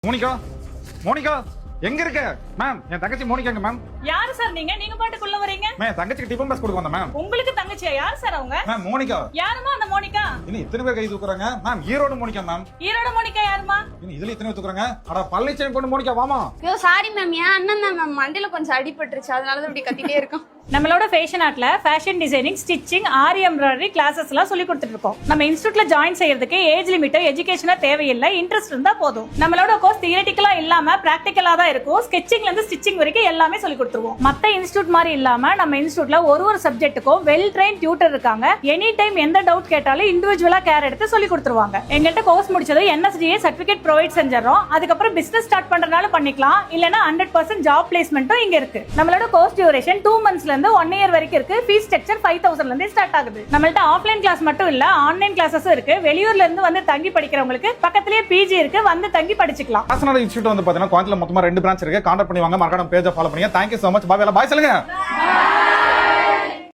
Monica Monica எங்க இருக்க ma'am? என் தங்கச்சி மோனிகாங்க மேம். யாரு சார் நீங்க பாட்டுக்குள்ள வரீங்க? மேம் தங்கச்சிக்கு டிஃபன் பாக்ஸ் கொடுக்க வந்தேன் மேம். உங்களுக்கு தங்கச்சியா? யார் சார் அவங்க? மேம் மோனிகா. யாருமா அந்த மோனிகா? இன்னும் இத்தனை பேர் கை தூக்குறாங்க மேம். ஈரோடு மோனிகா மேம். ஈரோடு மோனிகா யாருமா? இன்னும் இதுல இத்தனை பேர் தூக்குறாங்க. அட பள்ளிச்சேன் பொண்ணு மோனிகா வாமா. ஐயோ சாரி மேம், என் அண்ணன் தான் மேம், மண்டையில கொஞ்சம் அடிபட்டுருச்சு, அதனாலதான் இப்படி கத்திட்டே இருக்கோம். நம்மளோட ஃபேஷன் ஆர்ட்ல ஃபேஷன் டிசைனிங், ஸ்டிச்சிங், ஆரி எம்ப்ராய்டரி கிளாஸஸ் எல்லாம் சொல்லி கொடுத்துட்டு இருக்கோம். நம்ம இன்ஸ்டியூட்ல ஜாயின் செய்யறதுக்கு ஏஜ் லிமிட், எஜுகேஷனா தேவையில்லை, இன்ட்ரெஸ்ட் இருந்தா போதும். நம்மளோட கோர்ஸ் தியரிட்டிக்கலா இல்லாம பிராக்டிகலா தான் இருக்கும். ஸ்கெட்சிங்ல இருந்து ஸ்டிச்சிங் வரைக்கும் எல்லாமே சொல்லி கொடுத்துருவோம். மத்த இன்ஸ்டியூட் மாதிரி இல்லாம நம்ம இன்ஸ்டியூட்ல ஒரு சப்ஜெக்ட்டுக்கும் வெல் ட்ரெயின் டியூட்டர் இருக்காங்க. எனி டைம் எந்த டவுட் கேட்டாலும் இண்டிவிஜுவலா கேர் எடுத்து சொல்லி கொடுத்துருவாங்க. எங்கள்கிட்ட கோர்ஸ் முடிச்சது NSDA சர்டிபிகேட் ப்ரொவைட் செஞ்சிடறோம். அதுக்கப்புறம் பிசினஸ் ஸ்டார்ட் பண்றதுனால பண்ணிக்கலாம், இல்லனா 100% ஜாப் பிளேஸ்மெண்ட்டும் இங்க இருக்கு. நம்மளோட கோர்ஸ் டியூரேஷன் 2 months இருந்து 1 year வரைக்கும் இருக்கு. ஃபீஸ் ஸ்ட்ரக்சர் 5000 ல இருந்து ஸ்டார்ட் ஆகுது. நம்மள்ட்ட ஆஃப்லைன் கிளாஸ் மட்டும் இல்ல, ஆன்லைன் கிளாஸஸும் இருக்கு. வெளியூர்ல இருந்து வந்து தங்கி படிக்கிறவங்களுக்கு பக்கத்துலயே PG இருக்கு, வந்து தங்கி படிச்சுக்கலாம். நேஷனல் இன்ஸ்டியூட் வந்து பாத்தீங்கன்னா கோயம்புத்தூர்ல மொத்தமா 2 பிரான்ச் இருக்கு. கான்டாக்ட் பண்ணி வாங்க. மறக்காம பேஜை ஃபாலோ பண்ணுங்க. Thank you so much. பாய் சொல்லுங்க.